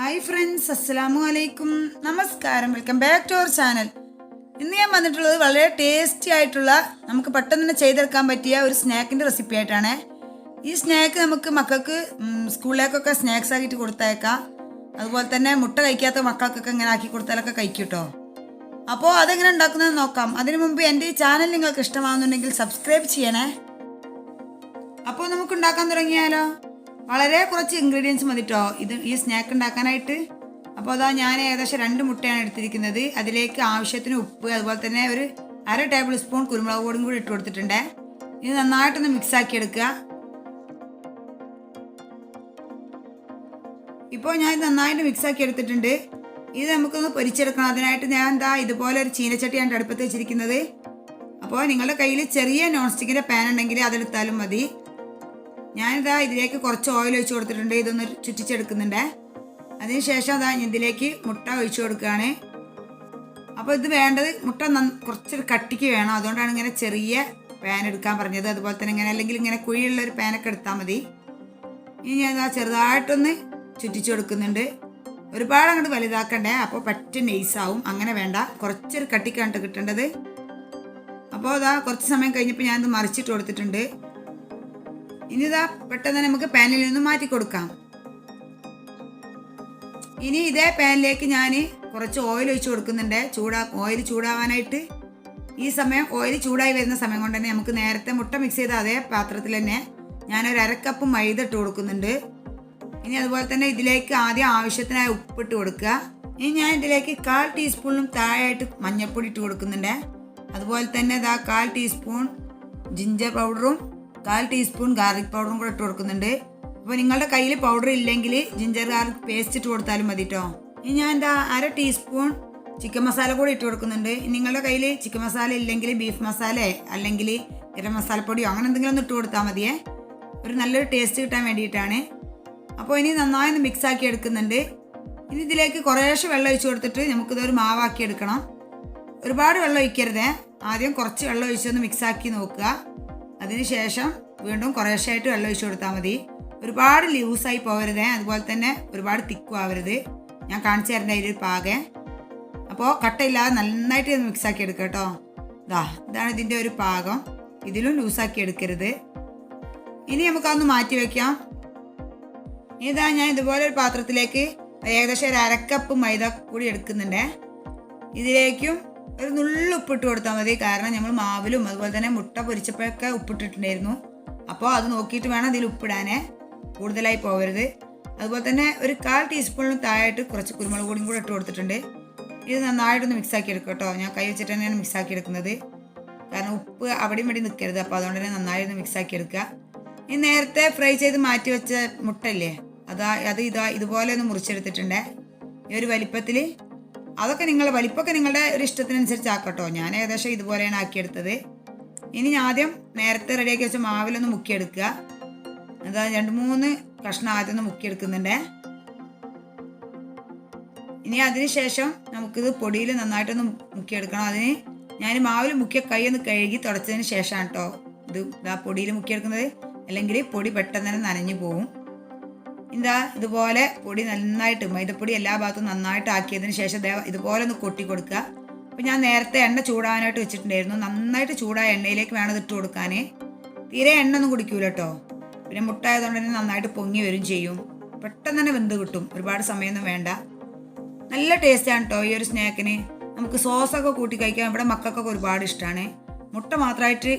Hi friends, അസ്സലാമു അലൈക്കും, നമസ്കാരം. Welcome back to our channel. ഇന്ന് ഞാൻ വന്നിട്ടുള്ളത് വളരെ ടേസ്റ്റി ആയിട്ടുള്ള നമുക്ക് പെട്ടെന്ന് തന്നെ ചെയ്തെടുക്കാൻ പറ്റിയ ഒരു സ്നാക്കിൻ്റെ റെസിപ്പി ആയിട്ടാണ്. ഈ സ്നാക്ക് നമുക്ക് മക്കൾക്ക് സ്കൂളിലേക്കൊക്കെ സ്നാക്സ് ആക്കിയിട്ട് കൊടുത്തയക്കാം. അതുപോലെ തന്നെ മുട്ട കഴിക്കാത്ത മക്കൾക്കൊക്കെ ഇങ്ങനെ ആക്കി കൊടുത്താലൊക്കെ കഴിക്കും കേട്ടോ. അപ്പോൾ അതെങ്ങനെ ഉണ്ടാക്കുന്നത് നോക്കാം. അതിനു മുമ്പ് എൻ്റെ ഈ ചാനൽ നിങ്ങൾക്ക് ഇഷ്ടമാകുന്നുണ്ടെങ്കിൽ സബ്സ്ക്രൈബ് ചെയ്യണേ. അപ്പോൾ നമുക്ക് ഉണ്ടാക്കാൻ തുടങ്ങിയാലോ. വളരെ കുറച്ച് ഇൻഗ്രീഡിയൻസ് മതി കേട്ടോ ഈ സ്നാക്ക് ഉണ്ടാക്കാനായിട്ട്. അപ്പോൾ അതാ ഞാൻ ഏകദേശം 2 മുട്ടയാണ് എടുത്തിരിക്കുന്നത്. അതിലേക്ക് ആവശ്യത്തിന് ഉപ്പ്, അതുപോലെ തന്നെ ഒരു 1/2 ടേബിൾ സ്പൂൺ കുരുമുളക് പൊടിയും കൂടി ഇട്ട് കൊടുത്തിട്ടുണ്ട്. ഇത് നന്നായിട്ടൊന്ന് മിക്സ് ആക്കി എടുക്കുക. ഇപ്പോൾ ഞാൻ നന്നായിട്ട് മിക്സ് ആക്കി എടുത്തിട്ടുണ്ട്. ഇത് നമുക്കൊന്ന് പൊരിച്ചെടുക്കണം. അതിനായിട്ട് ഞാൻ ഇതുപോലെ ഒരു ചീനച്ചട്ടിയാണ് അടുപ്പത്ത് വെച്ചിരിക്കുന്നത്. അപ്പോൾ നിങ്ങളുടെ കയ്യിൽ ചെറിയ നോൺ സ്റ്റിക്കിൻ്റെ പാൻ ഉണ്ടെങ്കിൽ അതെടുത്താലും മതി. ഞാനിതാ ഇതിലേക്ക് കുറച്ച് ഓയിൽ ഒഴിച്ച് കൊടുത്തിട്ടുണ്ട്. ഇതൊന്ന് ചുറ്റിച്ചെടുക്കുന്നുണ്ട്. അതിനുശേഷം ഇതിലേക്ക് മുട്ട ഒഴിച്ചു കൊടുക്കുകയാണ്. അപ്പോൾ ഇത് വേണ്ടത് മുട്ട കുറച്ചൊരു കട്ടിക്ക് വേണം. അതുകൊണ്ടാണ് ഇങ്ങനെ ചെറിയ പാൻ എടുക്കാൻ പറഞ്ഞത്. അതുപോലെ തന്നെ ഇങ്ങനെ അല്ലെങ്കിൽ ഇങ്ങനെ കുഴിയുള്ളൊരു പാനൊക്കെ എടുത്താൽ മതി. ഇനി ഞാൻ ചെറുതായിട്ടൊന്ന് ചുറ്റിച്ചു കൊടുക്കുന്നുണ്ട്. ഒരുപാട് അങ്ങോട്ട് വലുതാക്കണ്ടേ, അപ്പോൾ പറ്റ നെയ്സാവും. അങ്ങനെ വേണ്ട, കുറച്ചൊരു കട്ടിക്കാണ് കിട്ടേണ്ടത്. അപ്പോൾ കുറച്ച് സമയം കഴിഞ്ഞപ്പോൾ ഞാനിത് മറിച്ചിട്ട് കൊടുത്തിട്ടുണ്ട്. ഇനി പെട്ടെന്ന് നമുക്ക് പാനിൽ നിന്ന് മാറ്റി കൊടുക്കാം. ഇനി ഇതേ പാനിലേക്ക് ഞാൻ കുറച്ച് ഓയിൽ ഒഴിച്ച് കൊടുക്കുന്നുണ്ട്. ഓയിൽ ചൂടാവാനായിട്ട്. ഈ സമയം ഓയിൽ ചൂടായി വരുന്ന സമയം കൊണ്ട് തന്നെ നമുക്ക് നേരത്തെ മുട്ട മിക്സ് ചെയ്ത അതേ പാത്രത്തിൽ തന്നെ ഞാനൊരു 1/2 കപ്പ് മൈദ ഇട്ട് കൊടുക്കുന്നുണ്ട്. ഇനി അതുപോലെ തന്നെ ഇതിലേക്ക് ആദ്യം ആവശ്യത്തിനായ ഉപ്പിട്ട് കൊടുക്കുക. ഇനി ഞാൻ ഇതിലേക്ക് 1/4 ടീസ്പൂണിലും താഴെയായിട്ട് മഞ്ഞൾപ്പൊടി ഇട്ട് കൊടുക്കുന്നുണ്ട്. അതുപോലെ തന്നെ 1/4 ടീസ്പൂൺ ജിഞ്ചർ പൗഡറും 1/4 ടീസ്പൂൺ ഗാർലിക് പൗഡറും കൂടെ ഇട്ട് കൊടുക്കുന്നുണ്ട്. അപ്പോൾ നിങ്ങളുടെ കയ്യിൽ പൗഡർ ഇല്ലെങ്കിൽ ജിഞ്ചർ ഗാർലിക് പേസ്റ്റ് ഇട്ട് കൊടുത്താലും മതി കേട്ടോ. ഇനി ഞാൻ 1/2 ടീസ്പൂൺ ചിക്കൻ മസാല കൂടി ഇട്ട് കൊടുക്കുന്നുണ്ട്. നിങ്ങളുടെ കയ്യിൽ ചിക്കൻ മസാല ഇല്ലെങ്കിൽ ബീഫ് മസാല അല്ലെങ്കിൽ ഗരം മസാലപ്പൊടിയോ അങ്ങനെ എന്തെങ്കിലും ഒന്ന് ഇട്ട് കൊടുത്താൽ മതിയേ. ഒരു നല്ലൊരു ടേസ്റ്റ് കിട്ടാൻ വേണ്ടിയിട്ടാണ്. അപ്പോൾ ഇനി നന്നായി ഒന്ന് മിക്സ് ആക്കി എടുക്കുന്നുണ്ട്. ഇനി ഇതിലേക്ക് കുറേശ്ശെ വെള്ളം ഒഴിച്ച് കൊടുത്തിട്ട് നമുക്കിതൊരു മാവാക്കി എടുക്കണം. ഒരുപാട് വെള്ളം ഒഴിക്കരുതേ. ആദ്യം കുറച്ച് വെള്ളം ഒഴിച്ചൊന്ന് മിക്സാക്കി നോക്കുക. അതിനുശേഷം വീണ്ടും കുറേശ്ശായിട്ട് വെള്ളം ഒഴിച്ച് കൊടുത്താൽ മതി. ഒരുപാട് ലൂസായി പോകരുതേ, അതുപോലെ തന്നെ ഒരുപാട് തിക്കും ആവരുത്. ഞാൻ കാണിച്ചു തരേണ്ട ഇതിൽ പാകെ. അപ്പോൾ കട്ടയില്ലാതെ നന്നായിട്ട് ഇത് മിക്സാക്കി എടുക്കുക കേട്ടോ. ഇതാണ് ഇതിൻ്റെ ഒരു പാകം. ഇതിലും ലൂസാക്കി എടുക്കരുത്. ഇനി നമുക്കതൊന്ന് മാറ്റി വയ്ക്കാം. ഞാൻ ഇതുപോലെ ഒരു പാത്രത്തിലേക്ക് ഏകദേശം ഒരു 1/2 കപ്പ് മൈദ കൂടി എടുക്കുന്നുണ്ട്. ഇതിലേക്കും ഒരു നുള്ളു ഉപ്പിട്ട് കൊടുത്താൽ മതി. കാരണം നമ്മൾ മാവിലും അതുപോലെ തന്നെ മുട്ട പൊരിച്ചപ്പോഴൊക്കെ ഉപ്പിട്ടിട്ടുണ്ടായിരുന്നു. അപ്പോൾ അത് നോക്കിയിട്ട് വേണം ഇതിൽ ഉപ്പിടാനേ, കൂടുതലായി പോകരുത്. അതുപോലെ തന്നെ ഒരു 1/4 ടീസ്പൂണിന് താഴായിട്ട് കുറച്ച് കുരുമുളക് പൊടിയും കൂടെ ഇട്ട് കൊടുത്തിട്ടുണ്ട്. ഇത് നന്നായിട്ടൊന്ന് മിക്സാക്കി എടുക്കുക കേട്ടോ. ഞാൻ കൈ വെച്ചിട്ട് തന്നെയാണ് മിക്സാക്കി എടുക്കുന്നത്. കാരണം ഉപ്പ് അവിടെയും ഇവിടെ നിൽക്കരുത്. അപ്പോൾ അതുകൊണ്ട് തന്നെ നന്നായിട്ട് മിക്സാക്കി എടുക്കുക. ഈ നേരത്തെ ഫ്രൈ ചെയ്ത് മാറ്റി വെച്ച മുട്ടയില്ലേ, ഇതുപോലെ ഒന്ന് മുറിച്ചെടുത്തിട്ടുണ്ട്. ഈ ഒരു വലിപ്പത്തിൽ. അതൊക്കെ വലിപ്പമൊക്കെ നിങ്ങളുടെ ഒരു ഇഷ്ടത്തിനനുസരിച്ച് ആക്കട്ടോ. ഞാൻ ഏകദേശം ഇതുപോലെയാണ് ആക്കിയെടുത്തത്. ഇനി ആദ്യം നേരത്തെ റെഡിയാക്കി വെച്ച മാവിലൊന്ന് മുക്കിയെടുക്കുക. 2-3 കഷ്ണം ആദ്യം ഒന്ന് മുക്കിയെടുക്കുന്നുണ്ട്. ഇനി അതിന് ശേഷം നമുക്കിത് പൊടിയിൽ നന്നായിട്ടൊന്ന് മുക്കിയെടുക്കണം. അതിന് ഞാൻ മാവിൽ മുക്കിയ കൈ ഒന്ന് കഴുകി തുടച്ചതിന് ശേഷമാണ് കേട്ടോ ഇത് പൊടിയിൽ മുക്കിയെടുക്കുന്നത്. അല്ലെങ്കിൽ പൊടി പെട്ടെന്ന് തന്നെ നനഞ്ഞു പോകും. ഇതുപോലെ പൊടി നന്നായിട്ട് മൈദപ്പൊടി എല്ലാ ഭാഗത്തും നന്നായിട്ട് ആക്കിയതിന് ശേഷം ഇതുപോലെ ഒന്ന് കൊട്ടി കൊടുക്കുക. അപ്പോൾ ഞാൻ നേരത്തെ എണ്ണ ചൂടാവാനായിട്ട് വെച്ചിട്ടുണ്ടായിരുന്നു. നന്നായിട്ട് ചൂടായ എണ്ണയിലേക്ക് വേണം ഇട്ട് കൊടുക്കാൻ. തീരെ എണ്ണ ഒന്നും കുടിക്കൂല കേട്ടോ. പിന്നെ മുട്ട ആയതുകൊണ്ട് തന്നെ നന്നായിട്ട് പൊങ്ങി വരും ചെയ്യും. പെട്ടെന്ന് തന്നെ വെന്ത് കിട്ടും. ഒരുപാട് സമയമൊന്നും വേണ്ട. നല്ല ടേസ്റ്റാണ് കേട്ടോ ഈ ഒരു സ്നാക്കിന്. നമുക്ക് സോസൊക്കെ കൂട്ടി കഴിക്കാം. ഇവിടെ മക്കൾക്കൊക്കെ ഒരുപാട് ഇഷ്ടമാണ്. മുട്ട മാത്രമായിട്ട്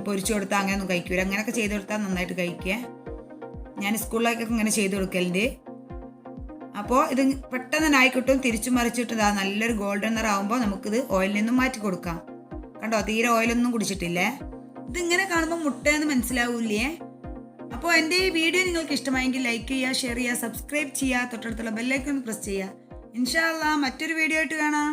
പൊരിച്ചു കൊടുത്താൽ അങ്ങനെയൊന്നും കഴിക്കൂല. അങ്ങനെയൊക്കെ ചെയ്ത് കൊടുത്താൽ നന്നായിട്ട് കഴിക്കുക. ഞാൻ സ്കൂളിലേക്കൊക്കെ ഇങ്ങനെ ചെയ്ത് കൊടുക്കലുണ്ട്. അപ്പോൾ ഇത് പെട്ടെന്ന് തന്നെ ആയിക്കിട്ടും. തിരിച്ചു മറിച്ചിട്ട് നല്ലൊരു ഗോൾഡൻ നിറാവുമ്പോൾ നമുക്കിത് ഓയിലിൽ നിന്നും മാറ്റി കൊടുക്കാം. കണ്ടോ, തീരെ ഓയിലൊന്നും കുടിച്ചിട്ടില്ലേ. ഇതിങ്ങനെ കാണുമ്പോൾ മുട്ടയെന്ന് മനസ്സിലാവൂലേ. അപ്പോൾ എൻ്റെ ഈ വീഡിയോ നിങ്ങൾക്ക് ഇഷ്ടമായെങ്കിൽ ലൈക്ക് ചെയ്യുക, ഷെയർ ചെയ്യുക, സബ്സ്ക്രൈബ് ചെയ്യുക, തൊട്ടടുത്തുള്ള ബെല്ലൈക്കൺ പ്രസ് ചെയ്യുക. ഇൻഷാ അല്ലാഹ് മറ്റൊരു വീഡിയോ ആയിട്ട് കാണാം.